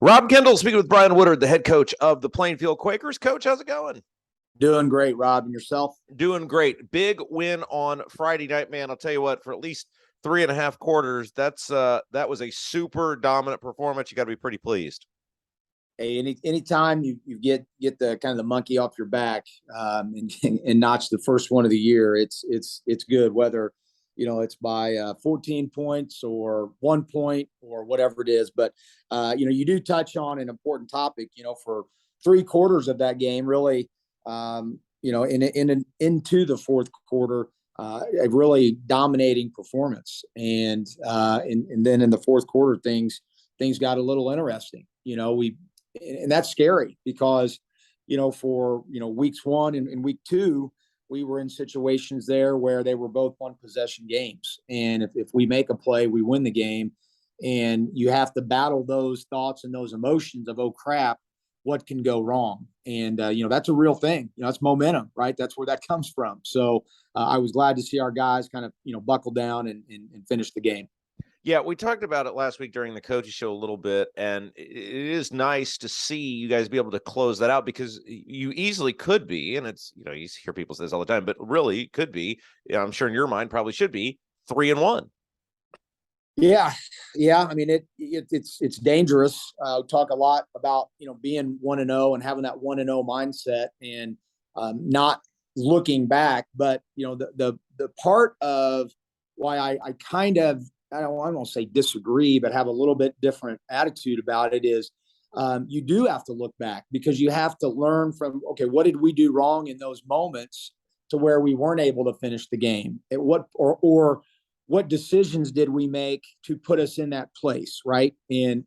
Rob Kendall speaking with Brian Woodard, the head coach of the Plainfield Quakers. Coach, how's it going? Doing great, Rob. And yourself? Doing great. Big win on Friday night, man. I'll tell you what, for at least 3.5 quarters, that was a super dominant performance. You got to be pretty pleased. Hey, anytime you get the kind of the monkey off your back and notch the first one of the year, it's good. Whether it's by 14 points or 1 point or whatever it is. But you do touch on an important topic. For 3/4 of that game, really, into the fourth quarter, a really dominating performance, and then in the fourth quarter, things got a little interesting. And that's scary because, for, weeks 1 and week 2, we were in situations there where they were both one possession games. And if we make a play, we win the game. And you have to battle those thoughts and those emotions of, oh, crap, what can go wrong? And, that's a real thing. It's momentum, right? That's where that comes from. So I was glad to see our guys kind of, buckle down and finish the game. Yeah, we talked about it last week during the coaches show a little bit, and it is nice to see you guys be able to close that out because you easily could be, and it's, you hear people say this all the time, but really could be, I'm sure in your mind probably should be 3-1. Yeah. I mean, it's dangerous. We talk a lot about, being 1-0 and having that 1-0 mindset and not looking back. But, the part of why I kind of, I don't want to say disagree, but have a little bit different attitude about it is you do have to look back because you have to learn from, okay, what did we do wrong in those moments to where we weren't able to finish the game? Or what decisions did we make to put us in that place, right? And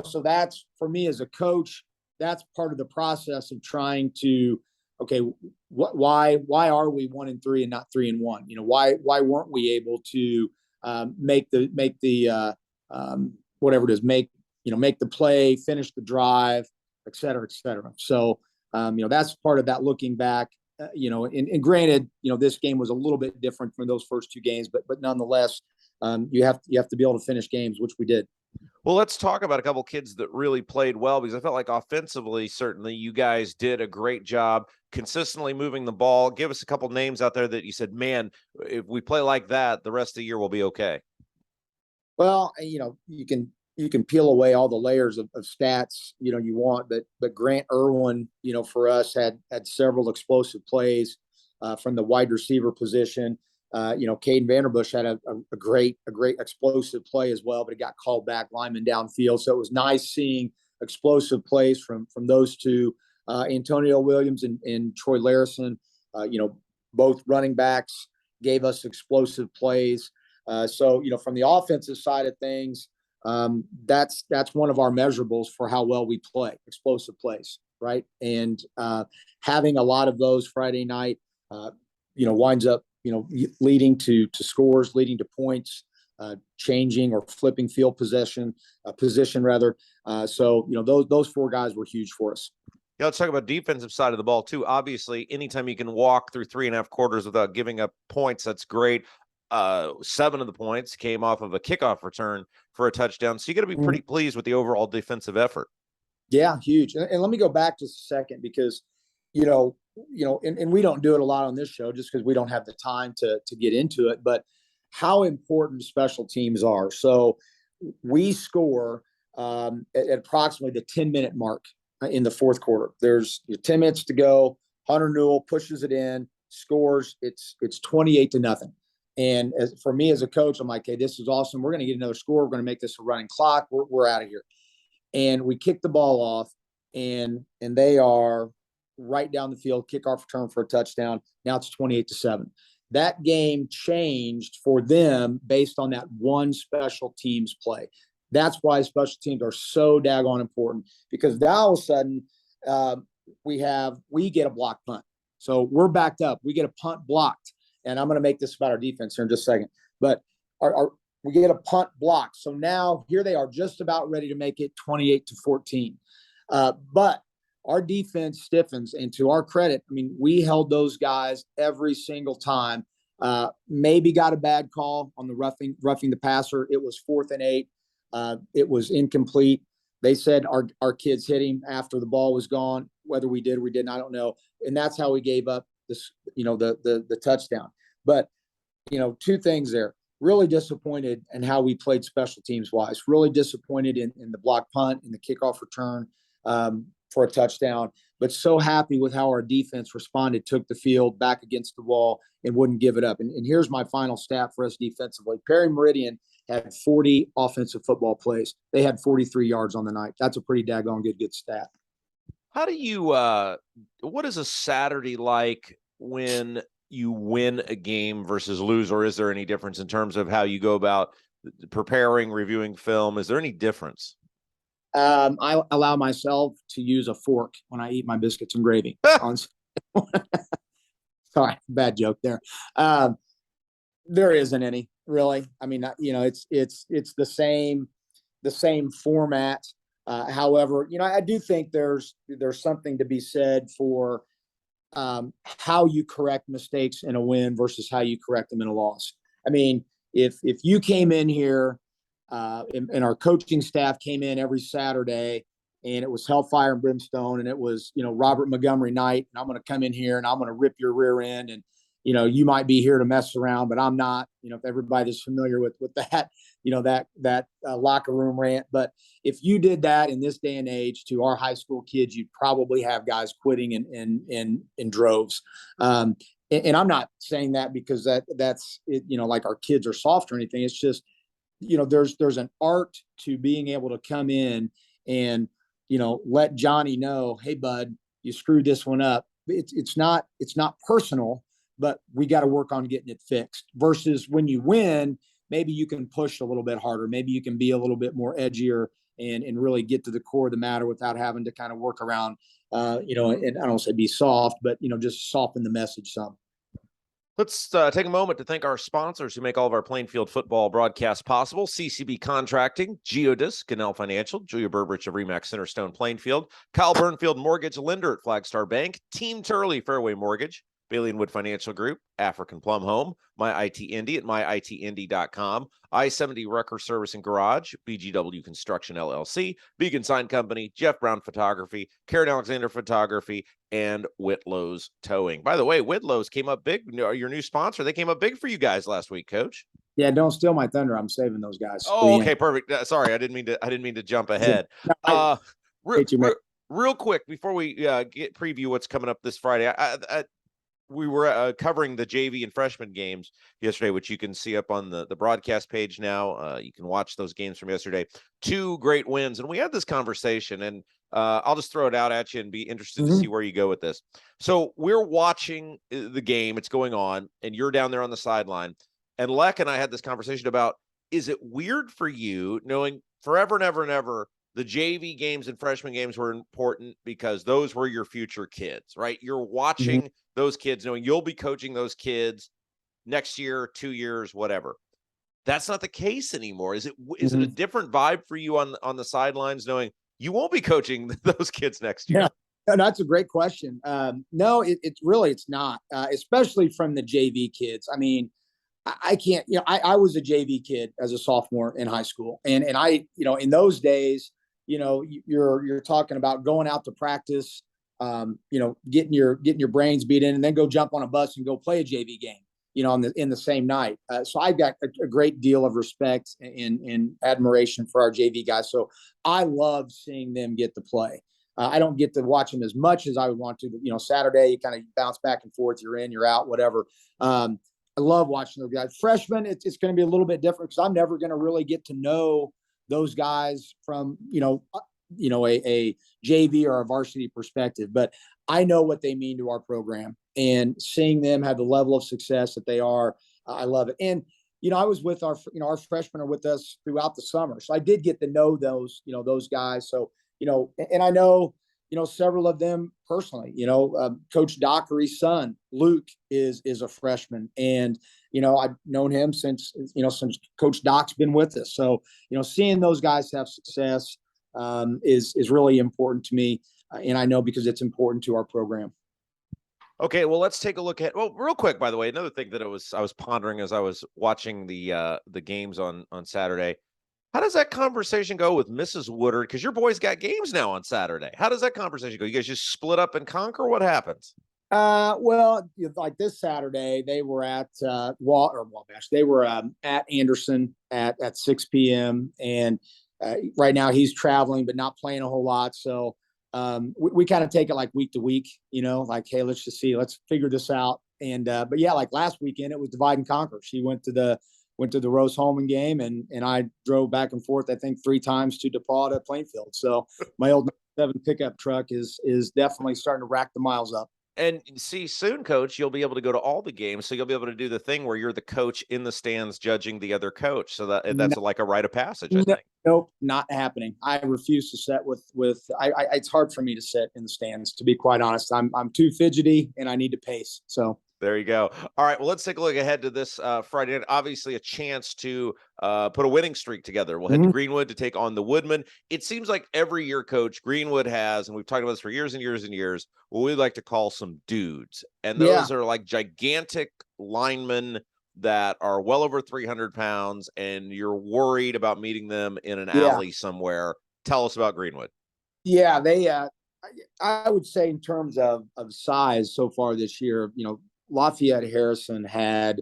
so that's, for me as a coach, that's part of the process of trying to, okay, why are we 1-3 and not 3-1? Why weren't we able to make the whatever it is, make the play, finish the drive, et cetera, et cetera. So, that's part of that looking back, and granted, this game was a little bit different from those first 2 games, but nonetheless, you have to be able to finish games, which we did. Well, let's talk about a couple kids that really played well, because I felt like offensively, certainly you guys did a great job consistently moving the ball. Give us a couple names out there that you said, man, if we play like that, the rest of the year will be okay. Well, you can peel away all the layers of stats, you want, but Grant Irwin, for us had several explosive plays from the wide receiver position. Caden Vanderbush had a great explosive play as well, but it got called back, lineman downfield. So it was nice seeing explosive plays from those two. Antonio Williams and Troy Larison, both running backs gave us explosive plays. So from the offensive side of things, that's one of our measurables for how well we play, explosive plays, right? And having a lot of those Friday night, winds up, leading to scores, leading to points, changing or flipping field position rather. So those 4 guys were huge for us. Yeah, let's talk about defensive side of the ball too. Obviously, anytime you can walk through 3.5 quarters without giving up points, that's great. 7 of the points came off of a kickoff return for a touchdown. So you got to be pretty pleased with the overall defensive effort. Yeah, huge. And let me go back just a second because, and we don't do it a lot on this show just because we don't have the time to get into it, but how important special teams are. So we score at approximately the 10-minute mark in the fourth quarter. There's 10 minutes to go. Hunter Newell pushes it in, scores. It's 28-0. And for me as a coach, I'm like, hey, this is awesome. We're going to get another score. We're going to make this a running clock. We're out of here. And we kick the ball off, and they are right down the field, kickoff return for a touchdown. Now it's 28-7. That game changed for them based on that one special teams play. That's why special teams are so daggone important, because now all of a sudden we get a block punt. So we're backed up. We get a punt blocked. And I'm going to make this about our defense here in just a second. But we get a punt blocked. So now here they are just about ready to make it 28-14. But our defense stiffens. And to our credit, I mean, we held those guys every single time. Maybe got a bad call on the roughing the passer. It was 4th and 8. It was incomplete. They said our kids hit him after the ball was gone. Whether we did or we didn't, I don't know. And that's how we gave up this, the touchdown. But, two things there. Really disappointed in how we played special teams wise. Really disappointed in the block punt and the kickoff return for a touchdown. But so happy with how our defense responded, took the field back against the wall, and wouldn't give it up. And here's my final stat for us defensively. Perry Meridian had 40 offensive football plays. They had 43 yards on the night. That's a pretty daggone good stat. How do you what is a Saturday like when you win a game versus lose, or is there any difference in terms of how you go about preparing, reviewing film? Is there any difference? I allow myself to use a fork when I eat my biscuits and gravy. Sorry, bad joke there. There isn't any really. I mean, it's the same format. However, I do think there's something to be said for how you correct mistakes in a win versus how you correct them in a loss. I mean, if you came in here and our coaching staff came in every Saturday and it was hellfire and brimstone and it was, Robert Montgomery night, and I'm going to come in here and I'm going to rip your rear end, and, you might be here to mess around, but I'm not, if everybody's familiar with that, that locker room rant. But if you did that in this day and age to our high school kids, you'd probably have guys quitting in droves. And I'm not saying that because that's it, like our kids are soft or anything. It's just, there's an art to being able to come in and, let Johnny know, hey, bud, you screwed this one up. It's not personal, but we got to work on getting it fixed. Versus when you win, maybe you can push a little bit harder. Maybe you can be a little bit more edgier and really get to the core of the matter without having to kind of work around, and I don't say be soft, but, just soften the message some. Let's take a moment to thank our sponsors who make all of our Plainfield football broadcasts possible. CCB Contracting, Geodis, Canal Financial, Julia Burbridge of Remax Centerstone Plainfield, Kyle Burnfield Mortgage Lender at Flagstar Bank, Team Turley Fairway Mortgage, Bailey & Wood Financial Group, African Plum Home, My IT Indy at myitindy.com, I-70 Wrecker Service and Garage, BGW Construction LLC, Beacon Sign Company, Jeff Brown Photography, Karen Alexander Photography, and Whitlow's Towing. By the way, Whitlow's came up big. Your new sponsor, they came up big for you guys last week, Coach. Yeah, don't steal my thunder. I'm saving those guys. Oh, okay, perfect. Sorry, I didn't mean to jump ahead. Real quick before we get preview what's coming up this Friday, we were covering the JV and freshman games yesterday, which you can see up on the broadcast page now. You can watch those games from yesterday. 2 great wins. And we had this conversation, and I'll just throw it out at you and be interested to see where you go with this. So we're watching the game. It's going on, and you're down there on the sideline. And Leck and I had this conversation about, is it weird for you knowing forever and ever and ever the JV games and freshman games were important because those were your future kids, right? You're watching those kids knowing you'll be coaching those kids next year, 2 years, whatever. That's not the case anymore. Is it a different vibe for you on the sidelines knowing you won't be coaching those kids next year? Yeah, no, that's a great question. No, it's not, especially from the JV kids. I mean, I can't, I was a JV kid as a sophomore in high school. And I, in those days, you're talking about going out to practice, getting your brains beat in, and then go jump on a bus and go play a JV game, in the same night. So I've got a great deal of respect and admiration for our JV guys. So I love seeing them get to play. I don't get to watch them as much as I would want to, but, Saturday, you kind of bounce back and forth. You're in, you're out, whatever. I love watching those guys. Freshmen, it's going to be a little bit different because I'm never going to really get to know those guys from, a JV or a varsity perspective, but I know what they mean to our program, and seeing them have the level of success that they are, I love it. And, I was with our freshmen are with us throughout the summer. So I did get to know those guys. So, and I know, several of them personally. Coach Dockery's son, Luke, is a freshman, and I've known him since Coach Doc's been with us. So seeing those guys have success is really important to me, and I know because it's important to our program. Okay, well, let's take a look at. Well, real quick, by the way, another thing that I was pondering as I was watching the games on Saturday. How does that conversation go with Mrs. Woodard? Because your boys got games now on Saturday. How does that conversation go? You guys just split up and conquer? What happens? Well, like this Saturday, they were at Wabash. They were at Anderson at 6 p.m. And right now he's traveling, but not playing a whole lot. So we kind of take it like week to week, like, hey, let's just see, let's figure this out. And but yeah, like last weekend, it was divide and conquer. She went to the Rose Holman game, and I drove back and forth, I think 3 times to DePaul to Plainfield. So my old 7 pickup truck is definitely starting to rack the miles up. And see, soon, coach, you'll be able to go to all the games. So you'll be able to do the thing where you're the coach in the stands judging the other coach. So that's like a rite of passage, I think. Nope, not happening. I refuse to sit with it's hard for me to sit in the stands, to be quite honest. I'm too fidgety and I need to pace. So there you go. All right. Well, let's take a look ahead to this Friday night. Obviously, a chance to put a winning streak together. We'll head to Greenwood to take on the Woodmen. It seems like every year, Coach, Greenwood has, and we've talked about this for years and years and years, what we like to call some dudes. And those are like gigantic linemen that are well over 300 pounds, and you're worried about meeting them in an alley somewhere. Tell us about Greenwood. Yeah, they I would say in terms of size so far this year, Lafayette Harrison had,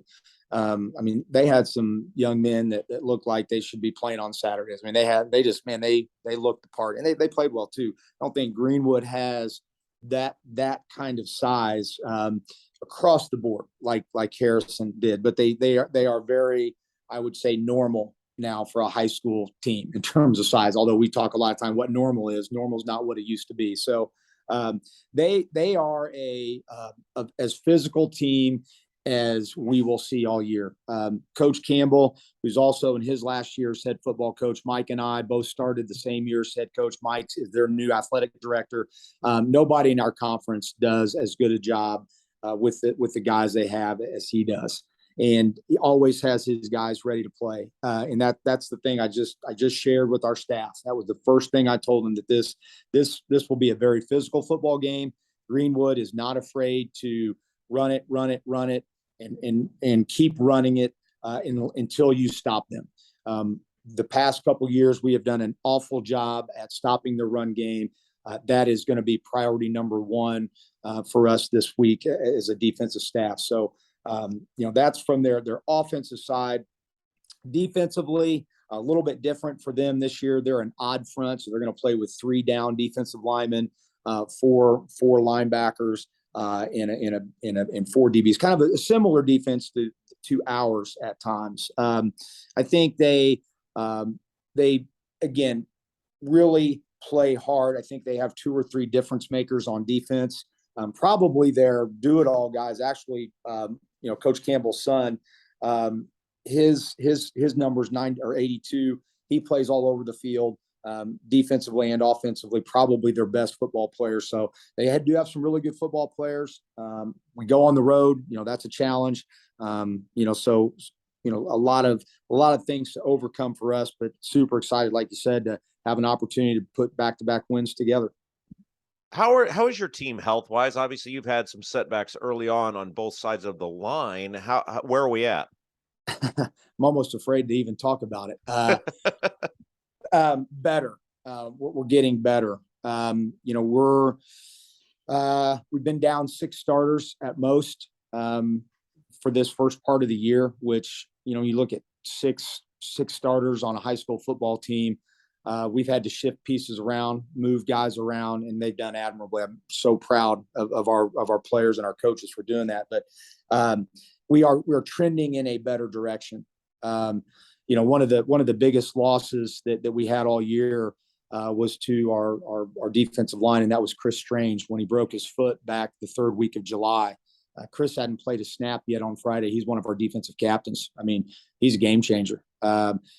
they had some young men that looked like they should be playing on Saturdays. I mean, they looked the part, and they played well too. I don't think Greenwood has that kind of size across the board like Harrison did, but they are very, I would say, normal now for a high school team in terms of size. Although we talk a lot of time what normal is. Normal is not what it used to be. So they are as physical team as we will see all year. Coach Campbell, who's also in his last year as head football coach, Mike and I both started the same year as head coach. Mike is their new athletic director. Nobody in our conference does as good a job with the guys they have as he does. And he always has his guys ready to play. And that's the thing I just shared with our staff. That was the first thing I told them, that this will be a very physical football game. Greenwood is not afraid to run it, and keep running it until you stop them. The past couple of years, we have done an awful job at stopping the run game. That is going to be priority number 1 for us this week as a defensive staff. So, that's from their offensive side. Defensively, a little bit different for them this year. They're an odd front, so they're going to play with 3 down defensive linemen, 4 linebackers, and 4 DBs. Kind of a similar defense to ours at times. I think they again really play hard. I think they have 2 or 3 difference makers on defense. Probably their do-it-all guys. Actually, Coach Campbell's son, his numbers 9 or 82. He plays all over the field, defensively and offensively. Probably their best football players. So they do have some really good football players. We go on the road. That's a challenge. So a lot of things to overcome for us, but super excited, like you said, to have an opportunity to put back-to-back wins together. How is your team health-wise? Obviously, you've had some setbacks early on both sides of the line. Where are we at? I'm almost afraid to even talk about it. Better. We're getting better. We've been down 6 starters at most for this first part of the year, which, you look at six starters on a high school football team. We've had to shift pieces around, move guys around, and they've done admirably. I'm so proud of our players and our coaches for doing that. But we're trending in a better direction. One of the biggest losses that we had all year was to our defensive line, and that was Chris Strange when he broke his foot back the 3rd week of July. Chris hadn't played a snap yet on Friday. He's one of our defensive captains. I mean, he's a game changer.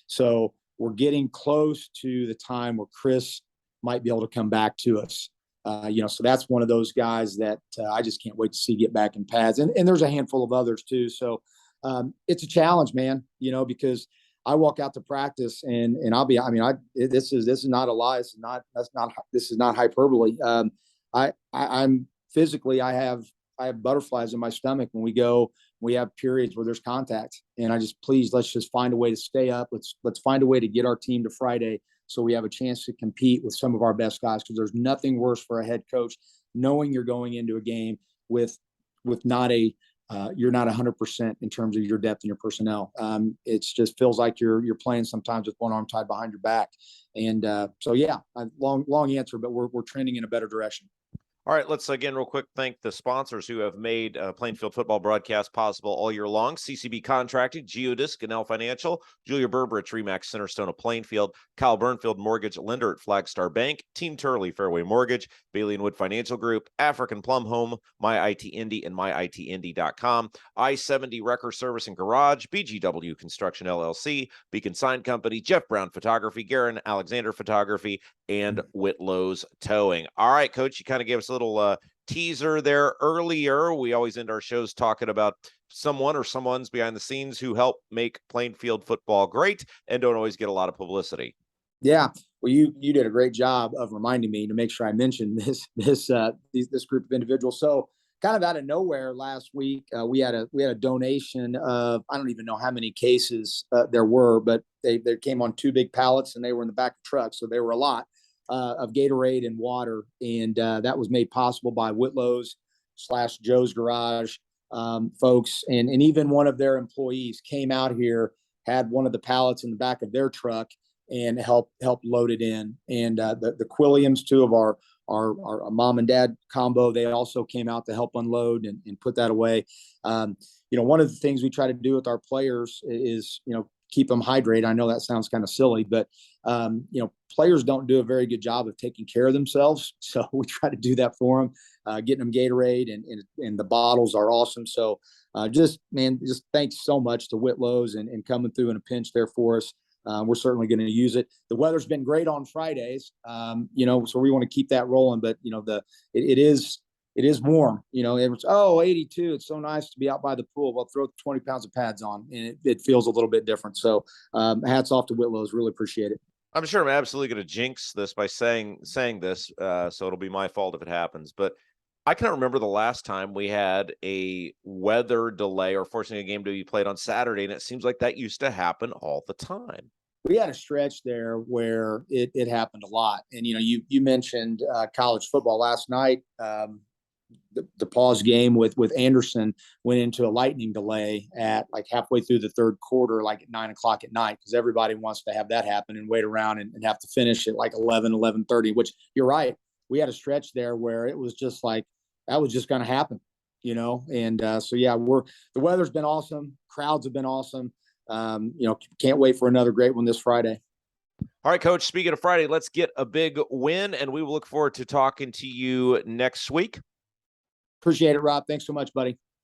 So we're getting close to the time where Chris might be able to come back to us. So that's one of those guys that I just can't wait to see get back in pads. And there's a handful of others too. So it's a challenge, man, because I walk out to practice and this is not a lie. This is not hyperbole. I'm physically, I have butterflies in my stomach when we go We have periods where there's contact, and let's just find a way to stay up. Let's find a way to get our team to Friday so we have a chance to compete with some of our best guys, because there's nothing worse for a head coach knowing you're going into a game with not a you're not 100% in terms of your depth and your personnel. It's just feels like you're playing sometimes with one arm tied behind your back. And so, yeah, long answer, but we're trending in a better direction. All right, let's again real quick thank the sponsors who have made Plainfield football broadcast possible all year long. CCB Contracting, Geodis, Ganell Financial, Julia Burbridge, Remax Centerstone of Plainfield, Kyle Burnfield Mortgage Lender at Flagstar Bank, Team Turley Fairway Mortgage, Bailey and Wood Financial Group, African Plum Home, My IT Indy and MyITIndy.com, I-70 Wrecker Service and Garage, BGW Construction LLC, Beacon Sign Company, Jeff Brown Photography, Garen Alexander Photography, and Whitlow's Towing. All right, Coach, you kind of gave us a little teaser there earlier. We always end our shows talking about someone or someone's behind the scenes who help make Plainfield football great and don't always get a lot of publicity. Yeah, well, you did a great job of reminding me to make sure I mentioned this group of individuals. So, kind of out of nowhere last week, we had a donation of, I don't even know how many cases there were, but they came on 2 big pallets and they were in the back of trucks, so there were a lot of Gatorade and water, and that was made possible by Whitlow's / Joe's Garage folks, and even one of their employees came out here, had one of the pallets in the back of their truck, and help load it in. And the Quilliams, 2 of our mom and dad combo, they also came out to help unload and put that away. One of the things we try to do with our players is, keep them hydrated. I know that sounds kind of silly, but players don't do a very good job of taking care of themselves. So we try to do that for them, getting them Gatorade, and the bottles are awesome. So just thanks so much to Whitlow's and coming through in a pinch there for us. We're certainly going to use it. The weather's been great on Fridays, so we want to keep that rolling. But it is warm. It's 82. It's so nice to be out by the pool. Well, throw 20 pounds of pads on, and it feels a little bit different. So hats off to Whitlow's. Really appreciate it. I'm sure I'm absolutely going to jinx this by saying this, so it'll be my fault if it happens. But I can't remember the last time we had a weather delay or forcing a game to be played on Saturday, and it seems like that used to happen all the time. We had a stretch there where it happened a lot. And, you mentioned college football last night. The pause game with Anderson went into a lightning delay at like halfway through the third quarter, like at 9:00 at night, because everybody wants to have that happen and wait around and have to finish at like 11:30, which you're right. We had a stretch there where it was just like, that was just going to happen, and so, yeah, the weather's been awesome. Crowds have been awesome. Can't wait for another great one this Friday. All right, Coach, speaking of Friday, let's get a big win, and we will look forward to talking to you next week. Appreciate it, Rob. Thanks so much, buddy.